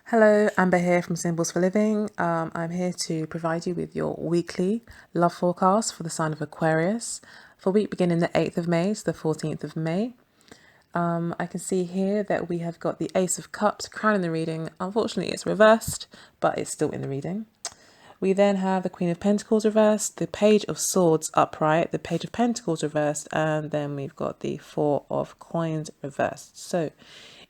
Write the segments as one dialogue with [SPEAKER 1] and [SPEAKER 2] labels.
[SPEAKER 1] Hello, Amber here from Symbols for Living. I'm here to provide you with your weekly love forecast for the sign of Aquarius for week beginning the 8th of May to the 14th of May. I can see here that we have got the Ace of Cups crowning the reading. Unfortunately, it's reversed, but it's still in the reading. We then have the Queen of Pentacles reversed, the Page of Swords upright, the Page of Pentacles reversed, and then we've got the Four of Coins reversed. So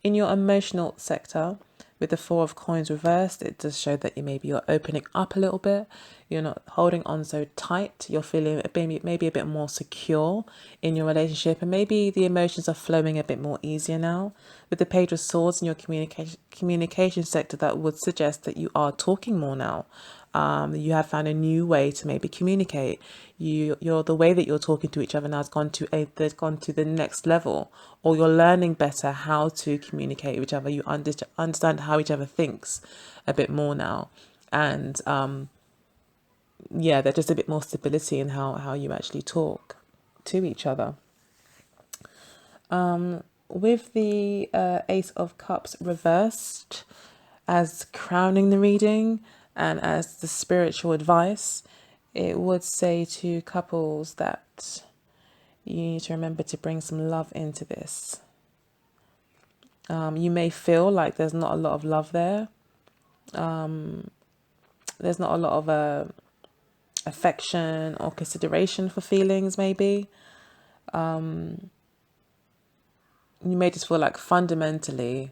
[SPEAKER 1] in your emotional sector, with the Four of Coins reversed, it does show that you're opening up a little bit. You're not holding on so tight. You're feeling maybe a bit more secure in your relationship, and maybe the emotions are flowing a bit more easier now. With the Page of Swords in your communication sector, that would suggest that you are talking more now. You have found a new way to maybe communicate. You're the way that you're talking to each other now has gone to the next level, or you're learning better how to communicate with each other. You understand how each other thinks a bit more now, and there's just a bit more stability in how you actually talk to each other. With the Ace of Cups reversed as crowning the reading and as the spiritual advice, it would say to couples that you need to remember to bring some love into this. You may feel like there's not a lot of love there. There's not a lot of affection or consideration for feelings, maybe. You may just feel like fundamentally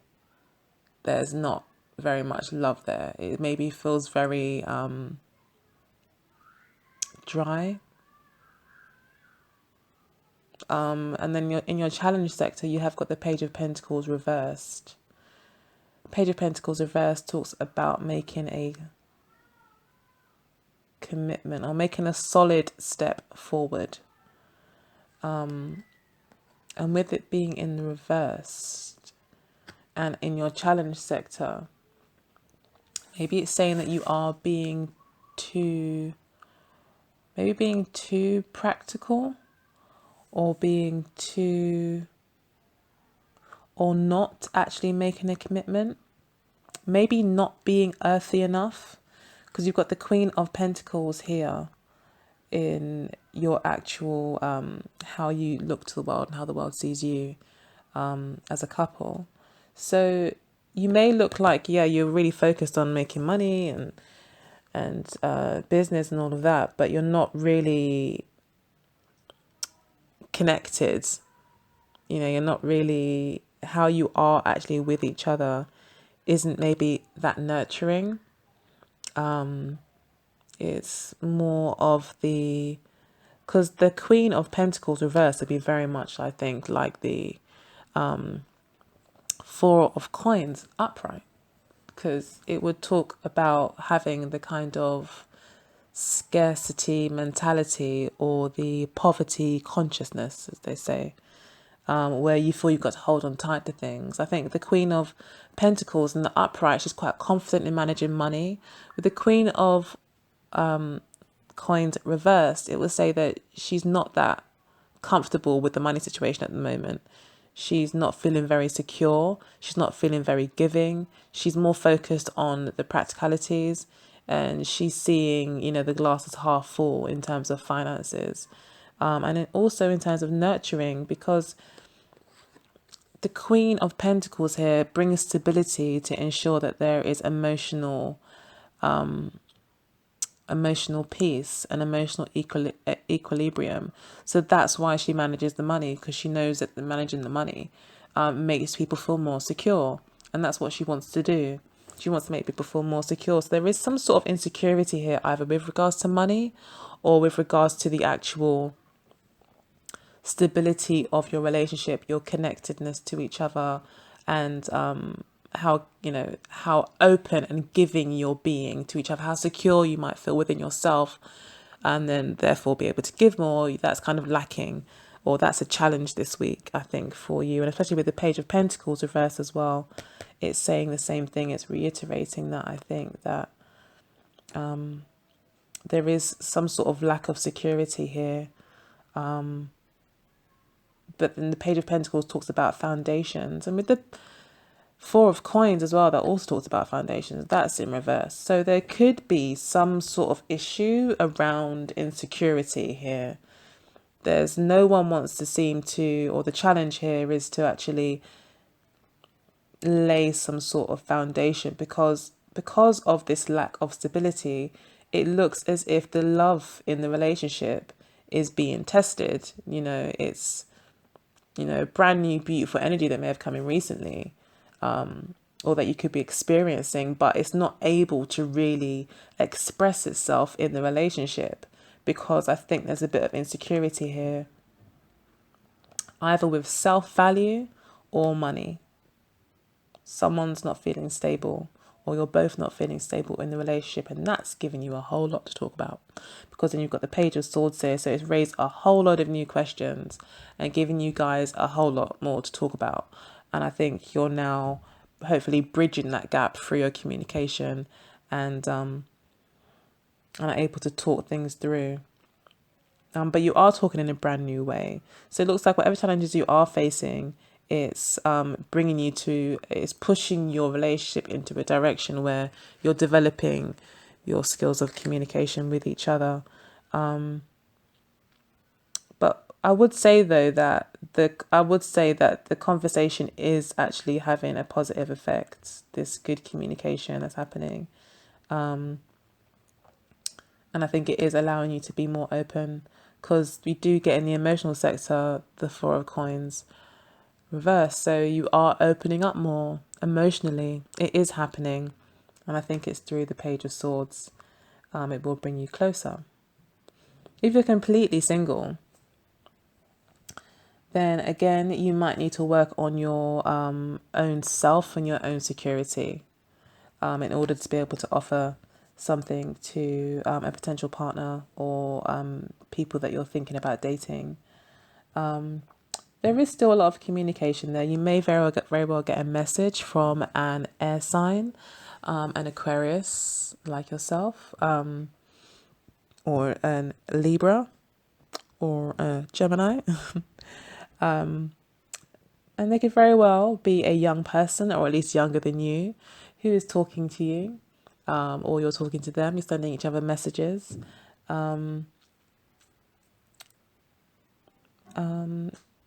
[SPEAKER 1] there's not very much love there. It maybe feels very dry. And then in your challenge sector, you have got the Page of Pentacles reversed. Page of Pentacles reversed talks about making a commitment or making a solid step forward. And with it being in the reverse and in your challenge sector, maybe it's saying that you are being too practical, or not actually making a commitment. Maybe not being earthy enough, because you've got the Queen of Pentacles here in your actual how you look to the world and how the world sees you as a couple. So you may look like, you're really focused on making money and business and all of that, but you're not really connected. You're not really, how you are actually with each other isn't maybe that nurturing. It's more of because the Queen of Pentacles reversed would be very much, I think, like the Four of Coins upright, because it would talk about having the kind of scarcity mentality or the poverty consciousness, as they say, where you feel you've got to hold on tight to things. I think the Queen of Pentacles in the upright, she's quite confident in managing money. With the Queen of Coins reversed, it would say that she's not that comfortable with the money situation at the moment. She's not feeling very secure. She's not feeling very giving. She's more focused on the practicalities, and she's seeing, the glass is half full in terms of finances. And then also in terms of nurturing, because the Queen of Pentacles here brings stability to ensure that there is emotional peace and emotional equilibrium. So that's why she manages the money, because she knows that managing the money makes people feel more secure. And that's what she wants to do. She wants to make people feel more secure. So there is some sort of insecurity here, either with regards to money or with regards to the actual stability of your relationship, your connectedness to each other, and how open and giving you're being to each other, how secure you might feel within yourself, and then therefore be able to give more. That's kind of lacking, or that's a challenge this week, I think, for you. And especially with the Page of Pentacles reverse as well, it's saying the same thing. It's reiterating that I think that there is some sort of lack of security here. But then the Page of Pentacles talks about foundations, and with the Four of Coins as well, that also talks about foundations. That's in reverse. So there could be some sort of issue around insecurity here. There's no one wants to seem to, or the challenge here is to actually lay some sort of foundation, because of this lack of stability. It looks as if the love in the relationship is being tested. It's brand new beautiful energy that may have come in recently, or that you could be experiencing, but it's not able to really express itself in the relationship, because I think there's a bit of insecurity here, either with self-value or money. Someone's not feeling stable, or you're both not feeling stable in the relationship, and that's giving you a whole lot to talk about, because then you've got the Page of Swords here, so it's raised a whole lot of new questions and giving you guys a whole lot more to talk about. And I think you're now hopefully bridging that gap through your communication, and are able to talk things through. But you are talking in a brand new way. So it looks like whatever challenges you are facing, it's it's pushing your relationship into a direction where you're developing your skills of communication with each other. But I would say though that the conversation is actually having a positive effect. This good communication that's happening, and I think it is allowing you to be more open, because we do get in the emotional sector the Four of Coins reverse. So you are opening up more emotionally. It is happening. And I think it's through the Page of Swords. It will bring you closer. If you're completely single, then again, you might need to work on your own self and your own security, in order to be able to offer something to a potential partner, or people that you're thinking about dating. There is still a lot of communication there. You may very well get a message from an air sign, an Aquarius like yourself, or an Libra, or a Gemini. And they could very well be a young person, or at least younger than you, who is talking to you, or you're talking to them. You're sending each other messages.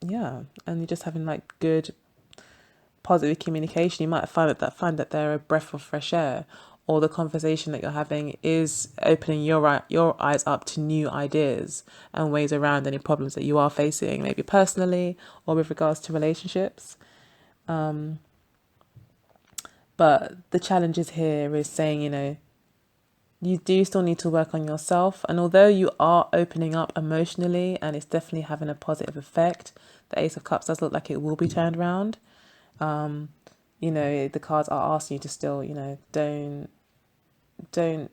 [SPEAKER 1] Yeah, and you're just having like good positive communication. You might find that they're a breath of fresh air, or the conversation that you're having is opening your eyes up to new ideas and ways around any problems that you are facing, maybe personally or with regards to relationships. But the challenges here is saying, you do still need to work on yourself. And although you are opening up emotionally and it's definitely having a positive effect, the Ace of Cups does look like it will be turned around. The cards are asking you to still, don't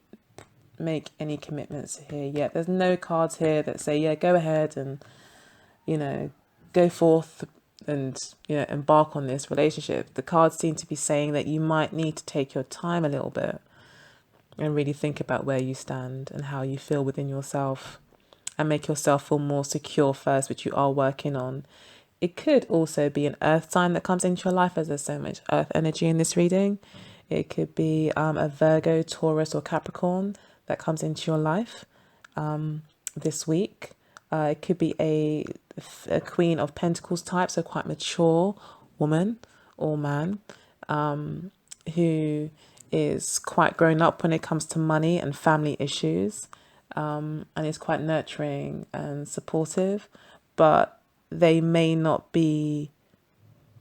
[SPEAKER 1] make any commitments here yet. There's no cards here that say, yeah, go ahead and, go forth and, embark on this relationship. The cards seem to be saying that you might need to take your time a little bit and really think about where you stand and how you feel within yourself, and make yourself feel more secure first, which you are working on. It could also be an earth sign that comes into your life, as there's so much earth energy in this reading. It could be a Virgo, Taurus, or Capricorn that comes into your life this week. It could be a Queen of Pentacles type, so quite mature woman or man, who is quite grown up when it comes to money and family issues, and is quite nurturing and supportive, but they may not be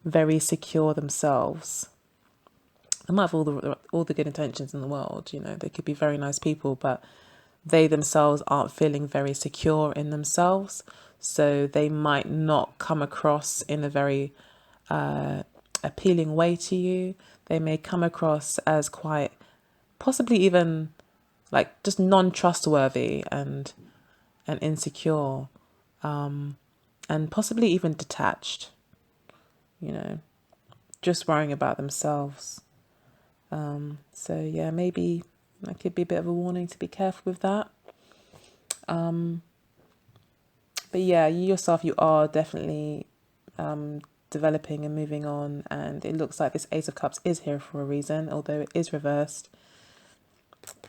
[SPEAKER 1] very secure themselves. They might have all the good intentions in the world, they could be very nice people, but they themselves aren't feeling very secure in themselves, so they might not come across in a very appealing way to you. They may come across as quite, possibly even like just non-trustworthy and insecure, and possibly even detached, just worrying about themselves. So yeah, maybe that could be a bit of a warning to be careful with that. But yeah, you yourself, you are definitely developing and moving on. And it looks like this Ace of Cups is here for a reason, although it is reversed.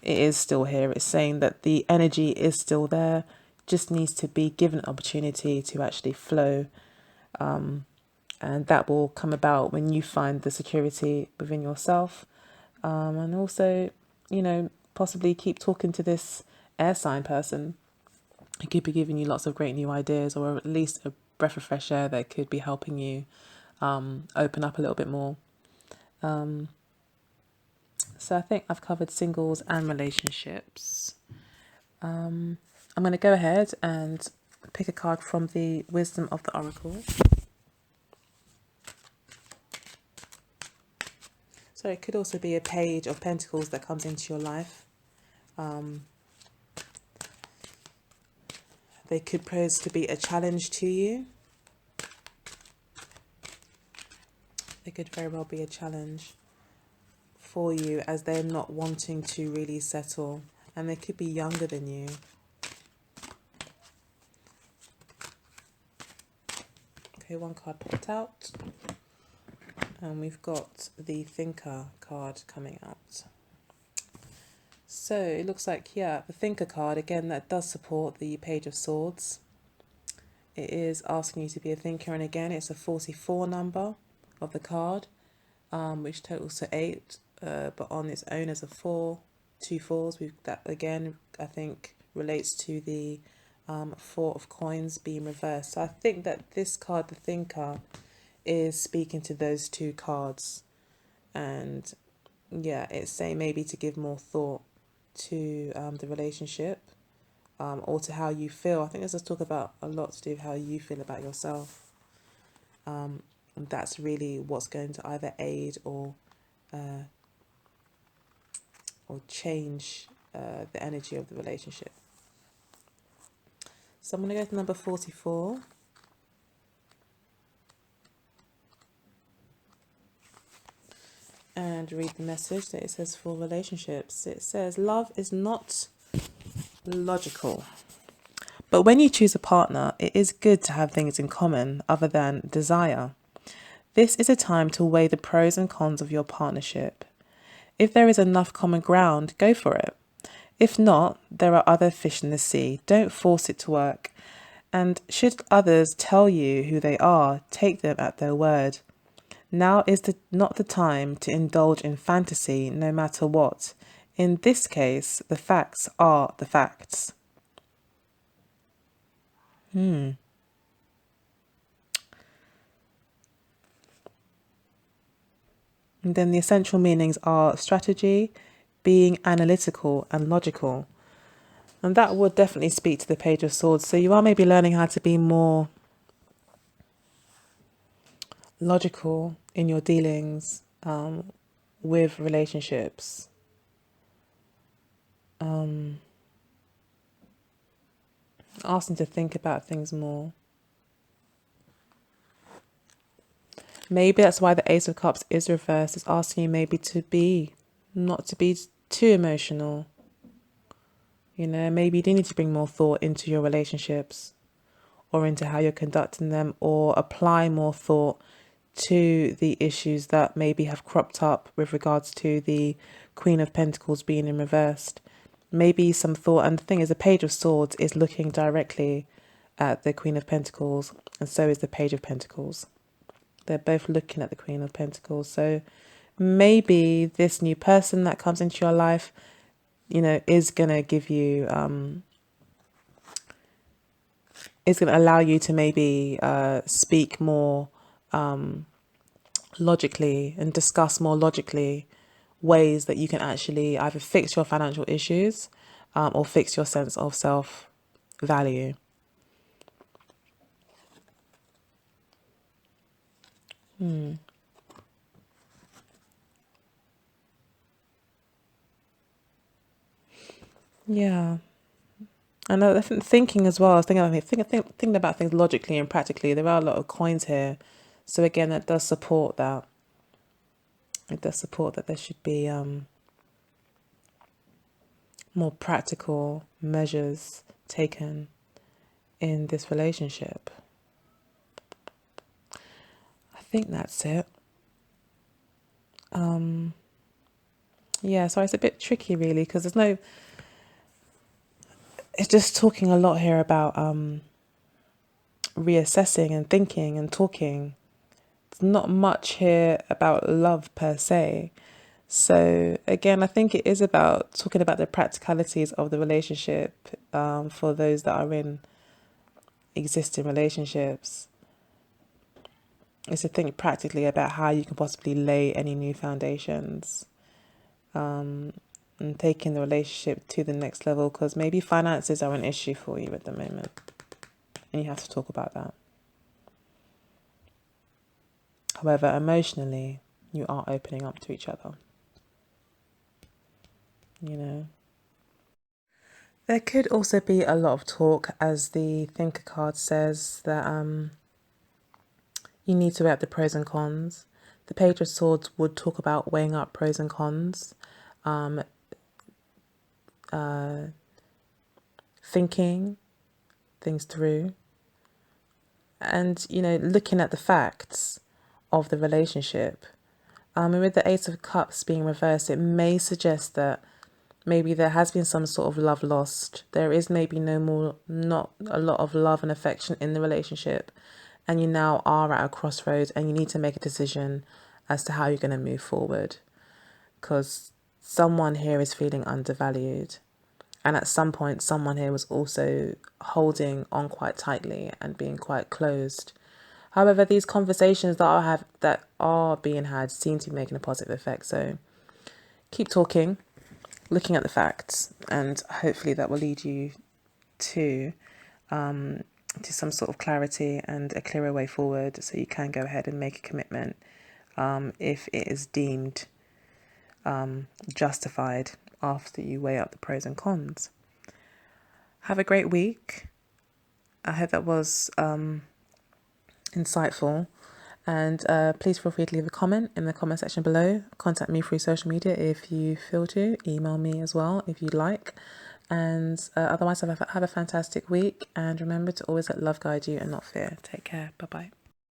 [SPEAKER 1] It is still here. It's saying that the energy is still there, just needs to be given an opportunity to actually flow. And that will come about when you find the security within yourself. And also, you know, possibly keep talking to this air sign person. It could be giving you lots of great new ideas, or at least a breath of fresh air that could be helping you open up a little bit more. So I think I've covered singles and relationships. I'm going to go ahead and pick a card from the Wisdom of the Oracle. So it could also be a Page of Pentacles that comes into your life. They could pose to be a challenge to you. They could very well be a challenge for you, as they're not wanting to really settle, and they could be younger than you. Okay, one card popped out, and we've got the Thinker card coming out. So it looks like, yeah, the Thinker card, again, that does support the Page of Swords. It is asking you to be a thinker, and again, it's a 44 number of the card, which totals to 8, but on its own as a 4, 2 4s. That again, I think, relates to the 4 of coins being reversed. So I think that this card, the Thinker, is speaking to those two cards, and yeah, it's saying maybe to give more thought to the relationship, or to how you feel. I think this is talk about a lot to do with how you feel about yourself. And that's really what's going to either aid or change the energy of the relationship. So I'm going to go to number 44. And read the message that it says for relationships. It says, love is not logical. But when you choose a partner, it is good to have things in common other than desire. This is a time to weigh the pros and cons of your partnership. If there is enough common ground, go for it. If not, there are other fish in the sea. Don't force it to work. And should others tell you who they are, take them at their word. Now is not the time to indulge in fantasy, no matter what. In this case, the facts are the facts. And then the essential meanings are strategy, being analytical and logical. And that would definitely speak to the Page of Swords. So you are maybe learning how to be more logical in your dealings with relationships. Asking to think about things more. Maybe that's why the Ace of Cups is reversed. It's asking you maybe not to be too emotional. You know, maybe you do need to bring more thought into your relationships, or into how you're conducting them, or apply more thought to the issues that maybe have cropped up with regards to the Queen of Pentacles being in reversed. Maybe some thought, and the thing is, the Page of Swords is looking directly at the Queen of Pentacles, and so is the Page of Pentacles. They're both looking at the Queen of Pentacles. So maybe this new person that comes into your life, you know, is going to give you, is going to allow you to maybe speak more logically and discuss more logically ways that you can actually either fix your financial issues or fix your sense of self-value. Yeah. And I think thinking as well, I was thinking about things logically and practically. There are a lot of coins here. So again, that does support that. It does support that there should be more practical measures taken in this relationship. I think that's it. Yeah, so it's a bit tricky really, because it's just talking a lot here about reassessing and thinking and talking. There's not much here about love per se. So again, I think it is about talking about the practicalities of the relationship, for those that are in existing relationships. Is to think practically about how you can possibly lay any new foundations, and taking the relationship to the next level, because maybe finances are an issue for you at the moment and you have to talk about that. However, emotionally, you are opening up to each other. You know, there could also be a lot of talk, as the thinker card says, that you need to weigh up the pros and cons. The Page of Swords would talk about weighing up pros and cons, thinking things through, and looking at the facts of the relationship. And with the Ace of Cups being reversed, it may suggest that maybe there has been some sort of love lost. There is maybe not a lot of love and affection in the relationship, and you now are at a crossroads and you need to make a decision as to how you're going to move forward, because someone here is feeling undervalued, and at some point someone here was also holding on quite tightly and being quite closed. However, these conversations that are being had seem to be making a positive effect. So keep talking, looking at the facts, and hopefully that will lead you to some sort of clarity and a clearer way forward, so you can go ahead and make a commitment, if it is deemed justified after you weigh up the pros and cons. Have a great week. I hope that was insightful. And please feel free to leave a comment in the comment section below. Contact me through social media if you feel to. Email me as well if you'd like. And otherwise, have a fantastic week. And remember to always let love guide you and not fear. Take care. Bye-bye.